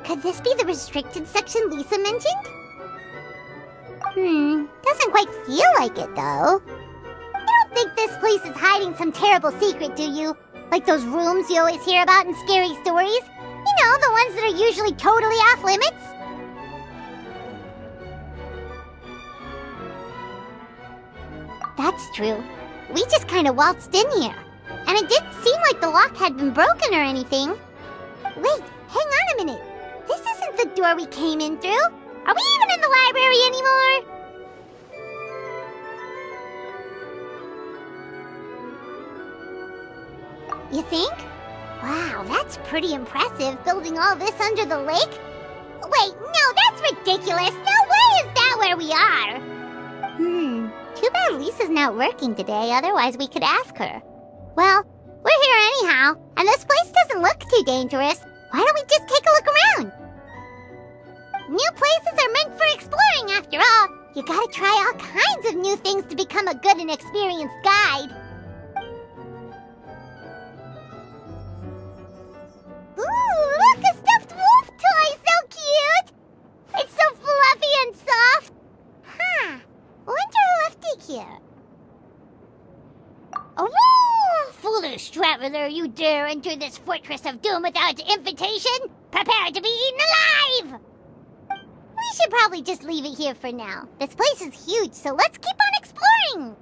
Could this be the restricted section Lisa mentioned? Doesn't quite feel like it, though. You don't think this place is hiding some terrible secret, do you? Like those rooms you always hear about in scary stories? You know, the ones that are usually totally off limits? That's true. We just kind of waltzed in here. And it didn't seem like the lock had been broken or anything. Wait, hang on a minute. This isn't the door we came in through. Are we even in the library anymore? You think? Wow, that's pretty impressive, building all this under the lake. Wait, no, that's ridiculous. No way is that where we are. Too bad Lisa's not working today, otherwise we could ask her. Well, we're here anyhow, and this place doesn't look too dangerous. Why don't we just take a look around? New places are meant for exploring, after all. You gotta try all kinds of new things to become a good and experienced guide. Ooh, look, a stuffed wolf toy! So cute! It's so fluffy and soft. Huh. Wonder who left it here. Oh, foolish traveler, you dare enter this fortress of doom without invitation? Prepare to be eaten alive! We should probably just leave it here for now. This place is huge, so let's keep on exploring!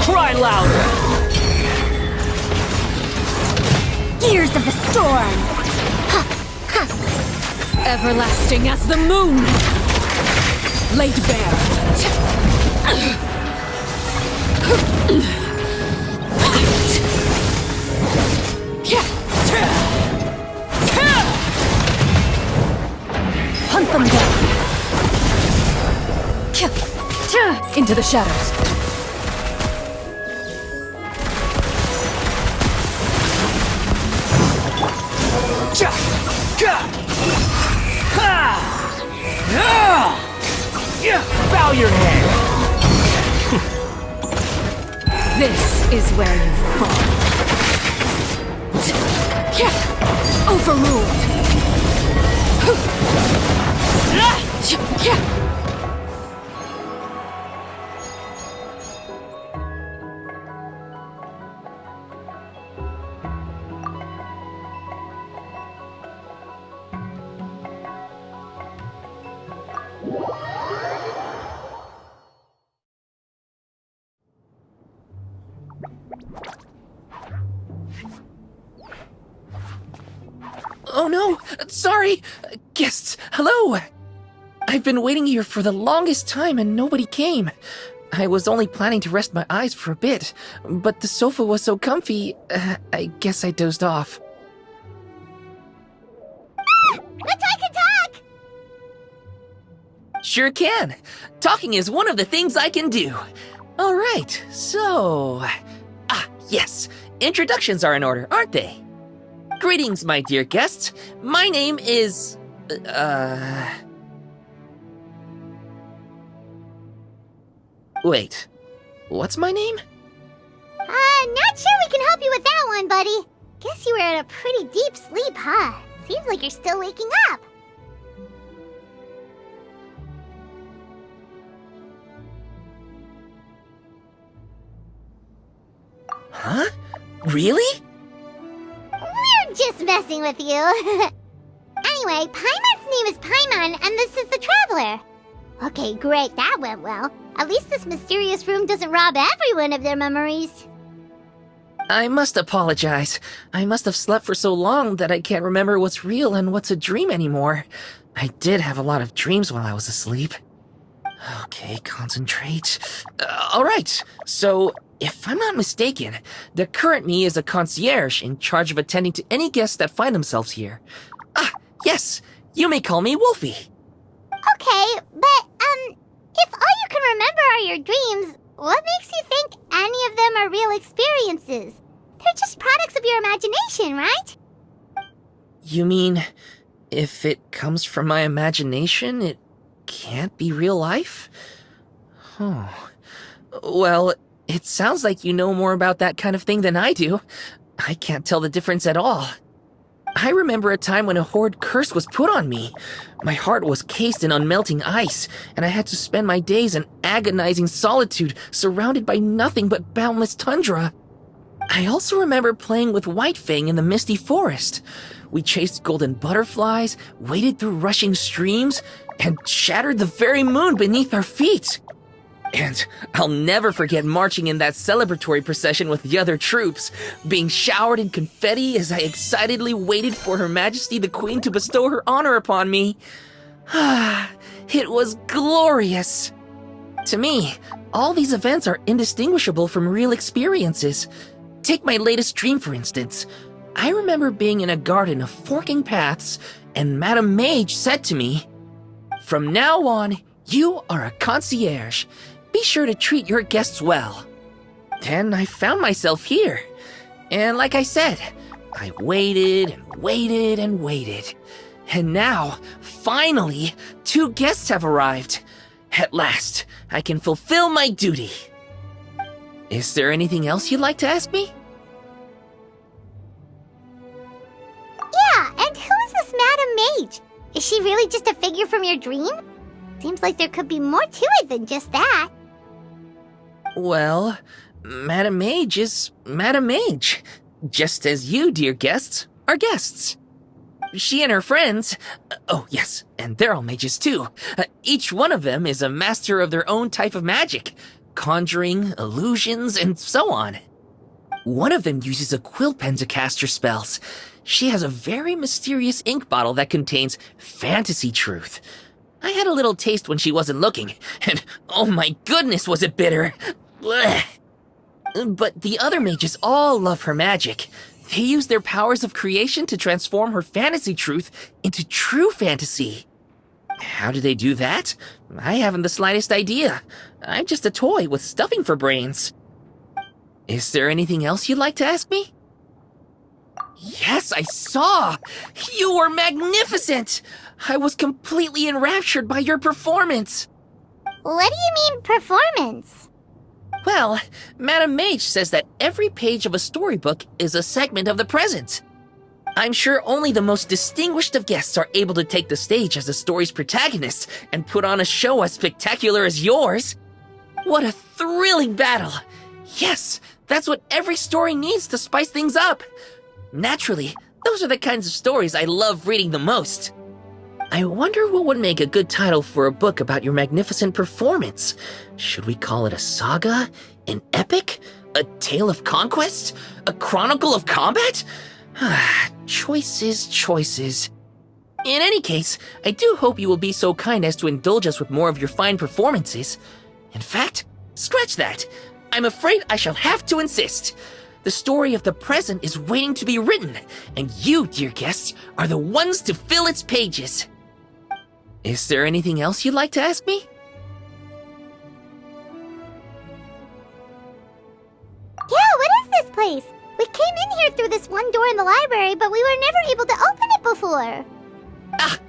Cry louder! Gears of the storm! Everlasting as the moon! Laid bare! Hunt them down! Into the shadows! Bow your head! This is where you fall. Overruled! Oh no! Sorry! Guests, hello! I've been waiting here for the longest time and nobody came. I was only planning to rest my eyes for a bit, but the sofa was so comfy, I guess I dozed off. Let's I can talk! Sure can! Talking is one of the things I can do. Alright, so... yes. Introductions are in order, aren't they? Greetings, my dear guests. My name is... Wait. What's my name? Not sure we can help you with that one, buddy. Guess you were in a pretty deep sleep, huh? Seems like you're still waking up. Huh? Really? We're just messing with you. Anyway, Paimon's name is Paimon, and this is the Traveler. Okay, great, that went well. At least this mysterious room doesn't rob everyone of their memories. I must apologize. I must have slept for so long that I can't remember what's real and what's a dream anymore. I did have a lot of dreams while I was asleep. Okay, concentrate. Alright, so... if I'm not mistaken, the current me is a concierge in charge of attending to any guests that find themselves here. Yes, you may call me Wolfie. Okay, but, if all you can remember are your dreams, what makes you think any of them are real experiences? They're just products of your imagination, right? You mean, if it comes from my imagination, it can't be real life? Oh. Well, it sounds like you know more about that kind of thing than I do. I can't tell the difference at all. I remember a time when a horrid curse was put on me. My heart was cased in unmelting ice, and I had to spend my days in agonizing solitude, surrounded by nothing but boundless tundra. I also remember playing with Whitefang in the misty forest. We chased golden butterflies, waded through rushing streams, and shattered the very moon beneath our feet. And I'll never forget marching in that celebratory procession with the other troops, being showered in confetti as I excitedly waited for Her Majesty the Queen to bestow her honor upon me. It was glorious. To me, all these events are indistinguishable from real experiences. Take my latest dream, for instance. I remember being in a garden of forking paths, and Madame Mage said to me, "From now on, you are a concierge. Be sure to treat your guests well." Then I found myself here, And like I said, I waited and waited and waited. And now, finally, 2 guests have arrived. At last, I can fulfill my duty. Is there anything else you'd like to ask me? Yeah, and who is this Madam Mage? Is she really just a figure from your dream? Seems like there could be more to it than just that. Well, Madam Mage is Madam Mage. Just as you, dear guests, are guests. She and her friends, oh yes, and they're all mages too. Each one of them is a master of their own type of magic. Conjuring, illusions, and so on. One of them uses a quill pen to cast her spells. She has a very mysterious ink bottle that contains fantasy truth. I had a little taste when she wasn't looking, and oh my goodness was it bitter! Blech. But the other mages all love her magic. They use their powers of creation to transform her fantasy truth into true fantasy. How do they do that? I haven't the slightest idea. I'm just a toy with stuffing for brains. Is there anything else you'd like to ask me? Yes, I saw! You were magnificent! I was completely enraptured by your performance. What do you mean, performance? Well, Madam Mage says that every page of a storybook is a segment of the present. I'm sure only the most distinguished of guests are able to take the stage as the story's protagonists and put on a show as spectacular as yours. What a thrilling battle! Yes, that's what every story needs to spice things up. Naturally, those are the kinds of stories I love reading the most. I wonder what would make a good title for a book about your magnificent performance. Should we call it a saga? An epic? A tale of conquest? A chronicle of combat? Choices, choices. In any case, I do hope you will be so kind as to indulge us with more of your fine performances. In fact, scratch that. I'm afraid I shall have to insist. The story of the present is waiting to be written, and you, dear guests, are the ones to fill its pages. Is there anything else you'd like to ask me? Yeah, what is this place? We came in here through this one door in the library, but we were never able to open it before.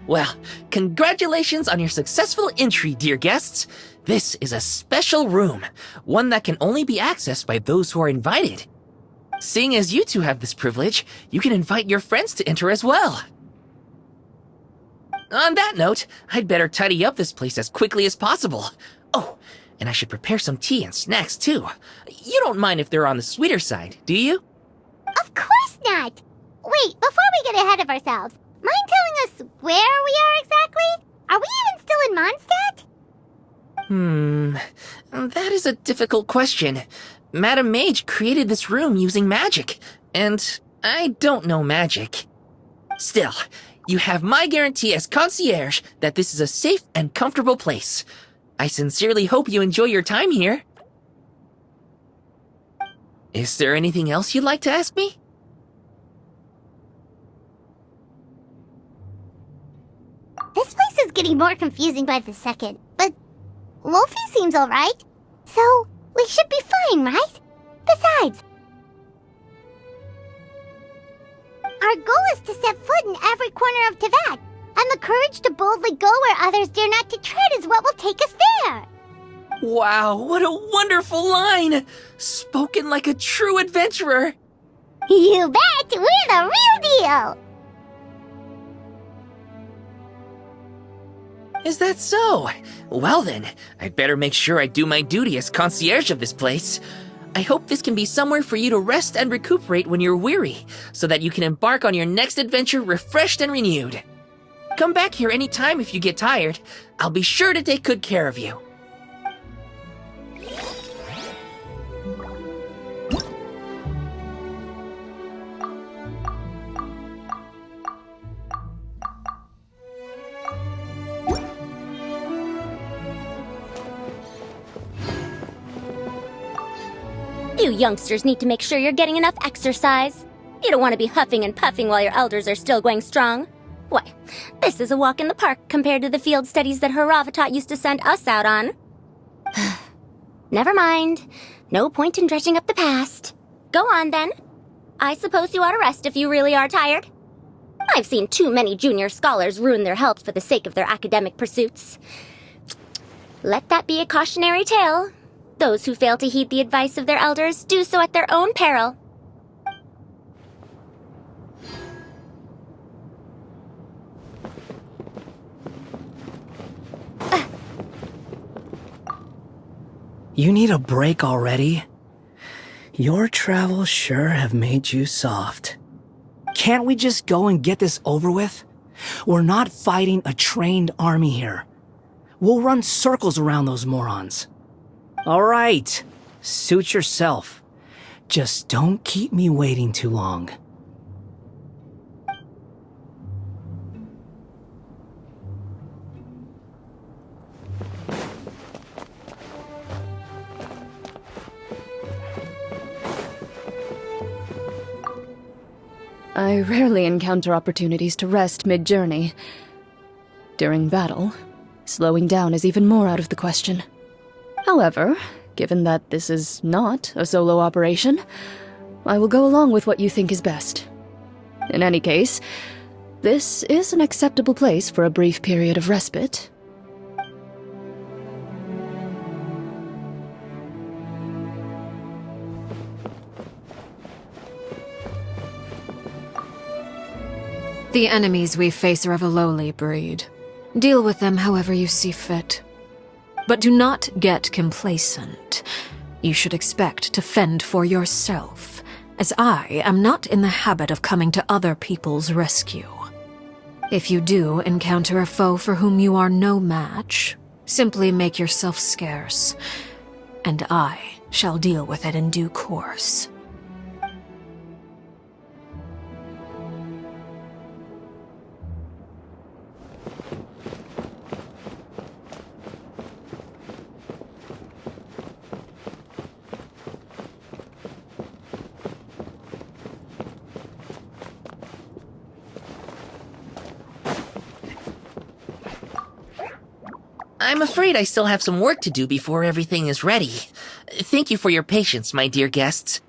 Well, congratulations on your successful entry, dear guests. This is a special room, one that can only be accessed by those who are invited. Seeing as you two have this privilege, you can invite your friends to enter as well. On that note, I'd better tidy up this place as quickly as possible. Oh, and I should prepare some tea and snacks too. You don't mind if they're on the sweeter side, do you? Of course not! Wait, before we get ahead of ourselves, mind telling us where we are exactly? Are we even still in Mondstadt? That is a difficult question. Madam Mage created this room using magic, and I don't know magic. Still, you have my guarantee as concierge that this is a safe and comfortable place. I sincerely hope you enjoy your time here. Is there anything else you'd like to ask me? This place is getting more confusing by the second, but Wolfie seems alright, so we should be fine, right? Besides, our goal is to set foot in every corner of Teyvat, and the courage to boldly go where others dare not to tread is what will take us there. Wow, what a wonderful line! Spoken like a true adventurer! You bet! We're the real deal! Is that so? Well then, I'd better make sure I do my duty as concierge of this place. I hope this can be somewhere for you to rest and recuperate when you're weary, so that you can embark on your next adventure refreshed and renewed. Come back here anytime if you get tired. I'll be sure to take good care of you. You youngsters need to make sure you're getting enough exercise. You don't want to be huffing and puffing while your elders are still going strong. Why, this is a walk in the park compared to the field studies that Haravatat used to send us out on. Never mind. No point in dredging up the past. Go on, then. I suppose you ought to rest if you really are tired. I've seen too many junior scholars ruin their health for the sake of their academic pursuits. Let that be a cautionary tale. Those who fail to heed the advice of their elders do so at their own peril. You need a break already? Your travels sure have made you soft. Can't we just go and get this over with? We're not fighting a trained army here. We'll run circles around those morons. All right, suit yourself. Just don't keep me waiting too long. I rarely encounter opportunities to rest mid-journey. During battle, slowing down is even more out of the question. However, given that this is not a solo operation, I will go along with what you think is best. In any case, this is an acceptable place for a brief period of respite. The enemies we face are of a lowly breed. Deal with them however you see fit. But do not get complacent. You should expect to fend for yourself, as I am not in the habit of coming to other people's rescue. If you do encounter a foe for whom you are no match, simply make yourself scarce, and I shall deal with it in due course. I'm afraid I still have some work to do before everything is ready. Thank you for your patience, my dear guests.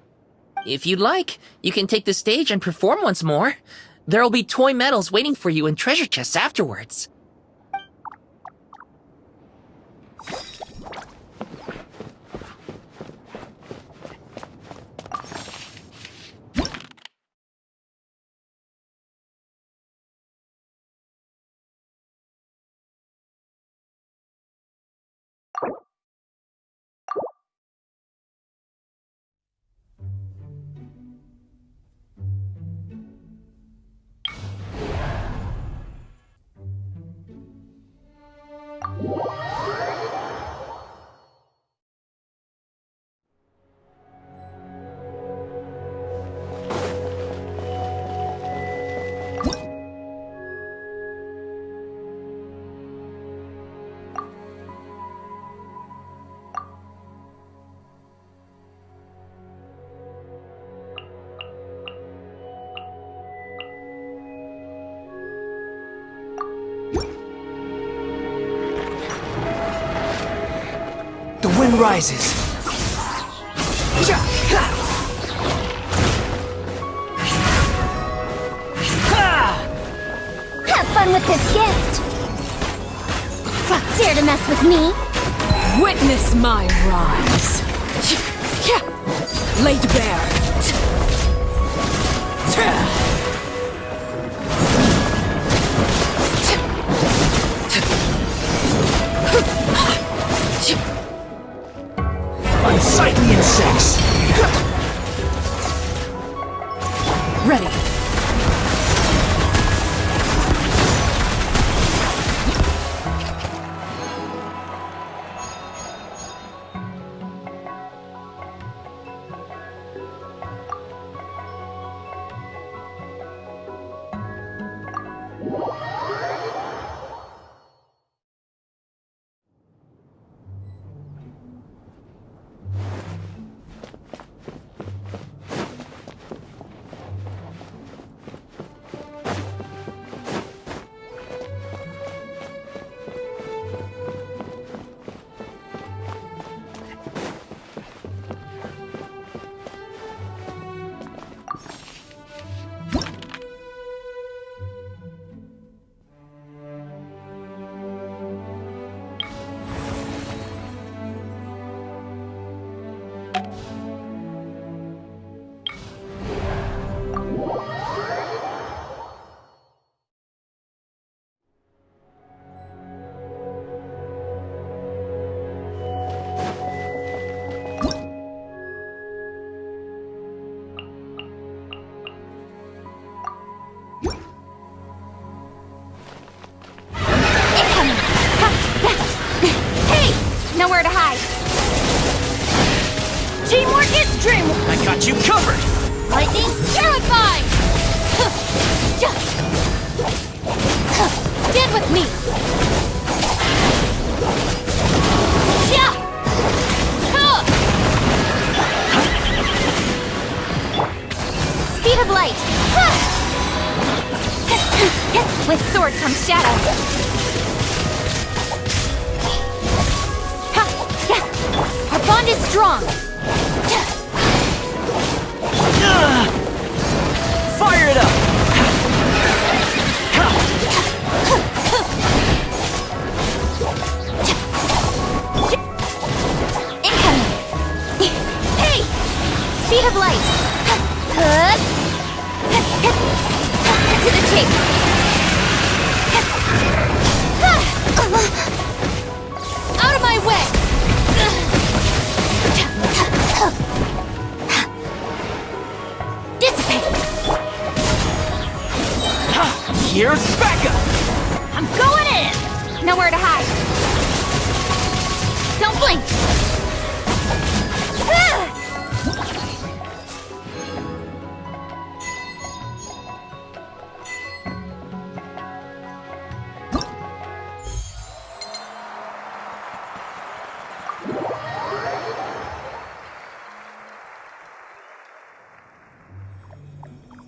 If you'd like, you can take the stage and perform once more. There'll be toy medals waiting for you in treasure chests afterwards. The wind rises. Have fun with this gift! Dare to mess with me? Witness my rise. Laid bare. Unsightly insects. Ready. Come with me! Yeah! Huh! Speed of light! With sword comes shadow! Our bond is strong! Fire it up! Hey! Speed of light! To the chase! Out of my way! Dissipate! Here's Becca! I'm going in! Nowhere to hide! Don't blink!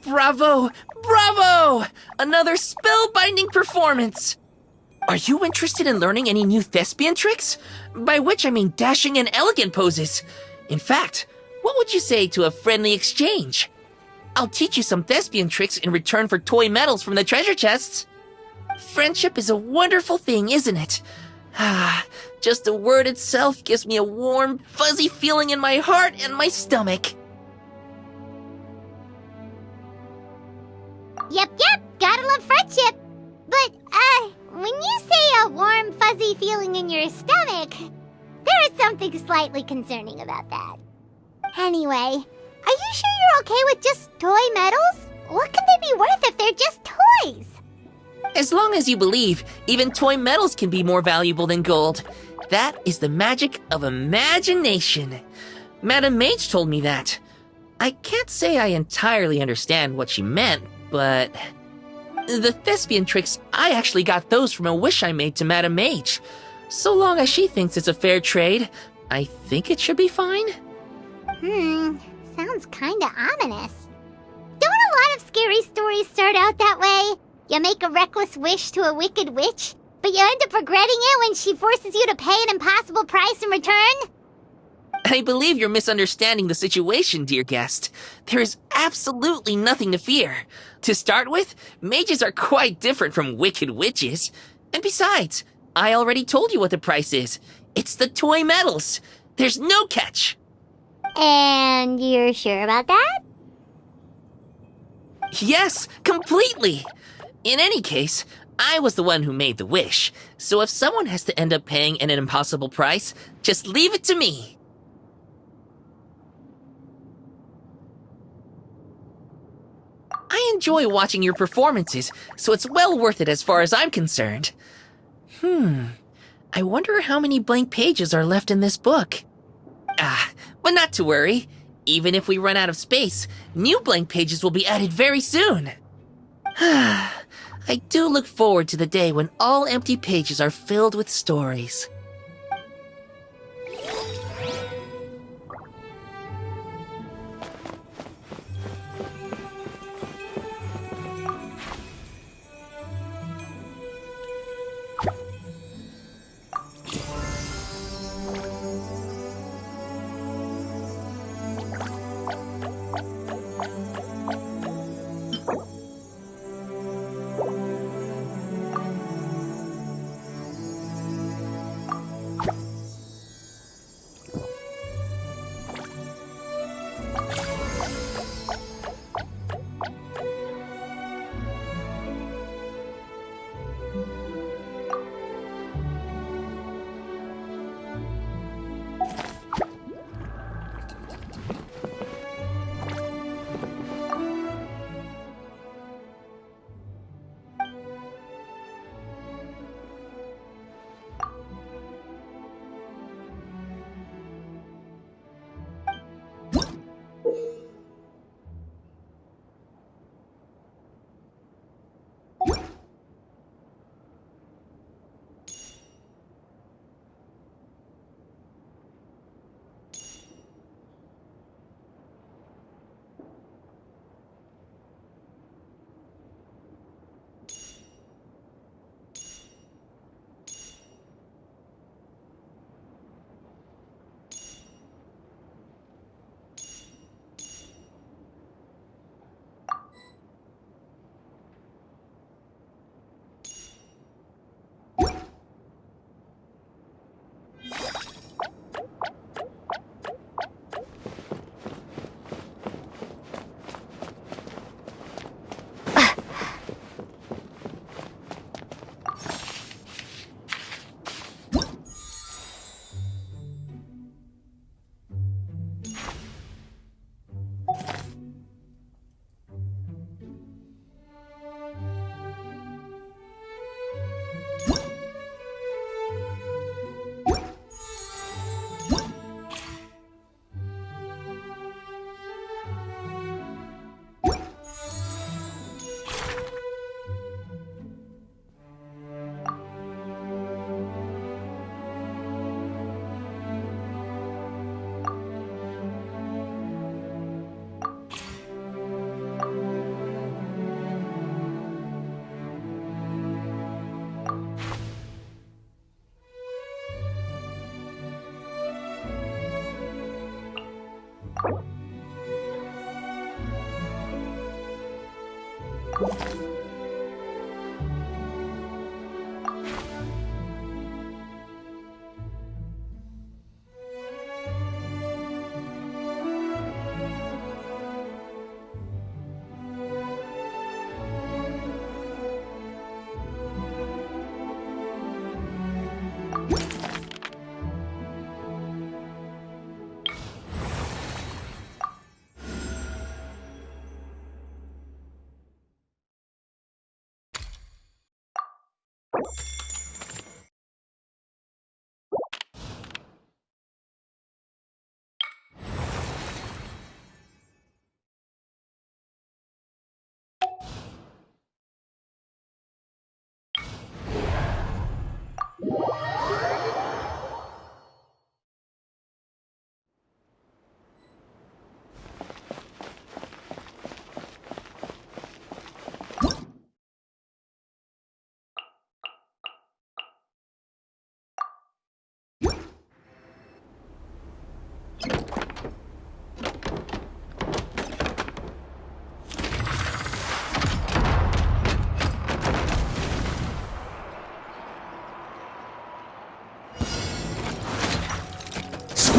Bravo! Bravo! Another spellbinding performance! Are you interested in learning any new thespian tricks? By which I mean dashing and elegant poses. In fact, what would you say to a friendly exchange? I'll teach you some thespian tricks in return for toy medals from the treasure chests. Friendship is a wonderful thing, isn't it? Ah, just the word itself gives me a warm, fuzzy feeling in my heart and my stomach. Yep, gotta love friendship. But, when you say a warm, fuzzy feeling in your stomach, there is something slightly concerning about that. Anyway, are you sure you're okay with just toy medals? What can they be worth if they're just toys? As long as you believe, even toy medals can be more valuable than gold. That is the magic of imagination. Madame Mage told me that. I can't say I entirely understand what she meant, but the thespian tricks, I actually got those from a wish I made to Madame Mage. So long as she thinks it's a fair trade, I think it should be fine. Sounds kinda ominous. Don't a lot of scary stories start out that way? You make a reckless wish to a wicked witch, but you end up regretting it when she forces you to pay an impossible price in return? I believe you're misunderstanding the situation, dear guest. There is absolutely nothing to fear. To start with, mages are quite different from wicked witches. And besides, I already told you what the price is. It's the toy medals. There's no catch. And you're sure about that? Yes, completely. In any case, I was the one who made the wish. So if someone has to end up paying an impossible price, just leave it to me. I enjoy watching your performances, so it's well worth it as far as I'm concerned. I wonder how many blank pages are left in this book. But not to worry. Even if we run out of space, new blank pages will be added very soon. I do look forward to the day when all empty pages are filled with stories.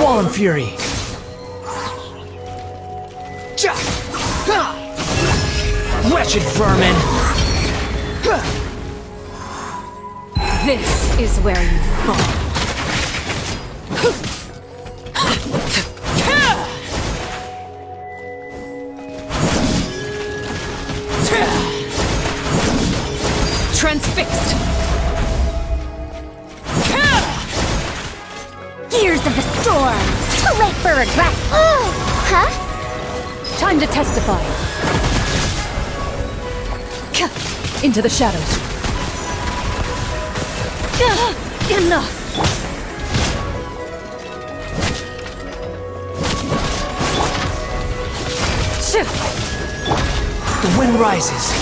Swollen Fury! Wretched vermin! This is where you fall. Transfixed! Gears of the storm! Too late for regret! Huh? Time to testify. Into the shadows. Enough! The wind rises.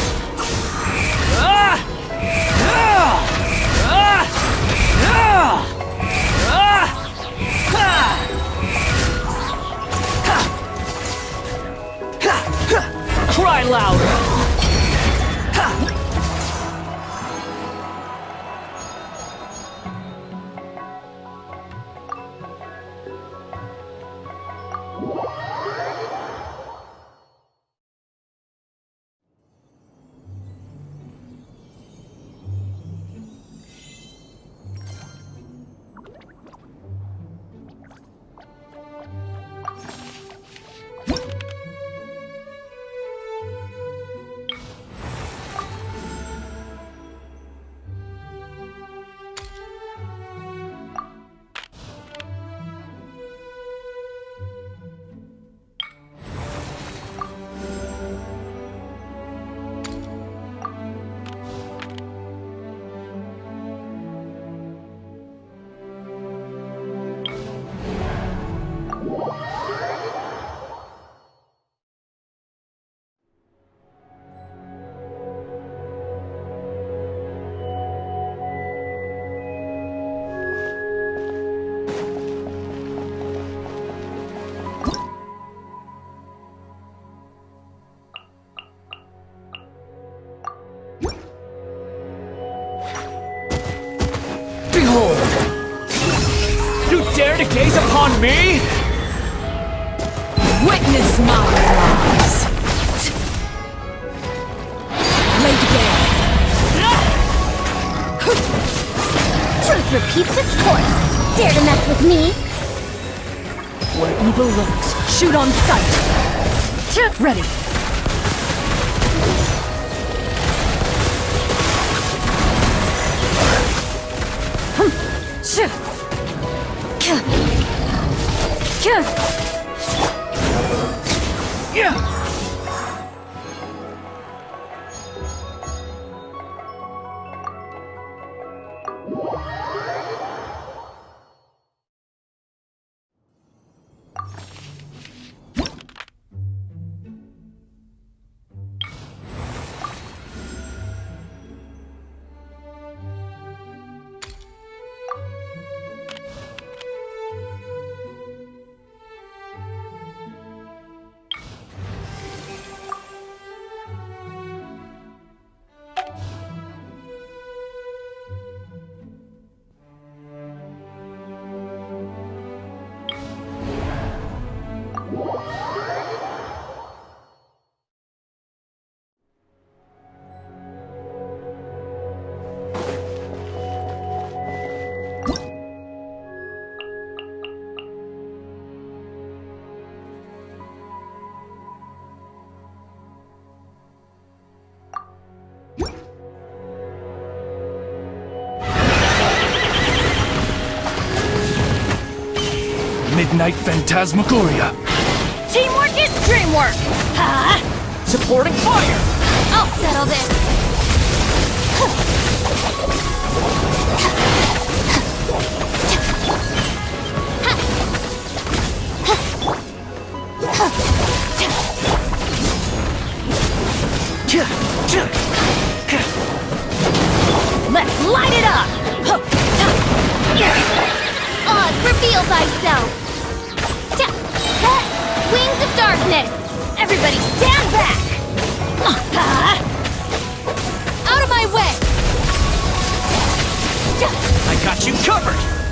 Cry louder! Behold! You dare to gaze upon me? Witness my lies! Laid bare! Truth repeats its course! Dare to mess with me? Where evil lurks, shoot on sight! Ready! Midnight Phantasmagoria! Teamwork is dreamwork! Huh? Supporting fire! I'll settle this! Let's light it up! Oz, reveal thyself! Wings of darkness! Everybody stand back! Out of my way! I got you covered!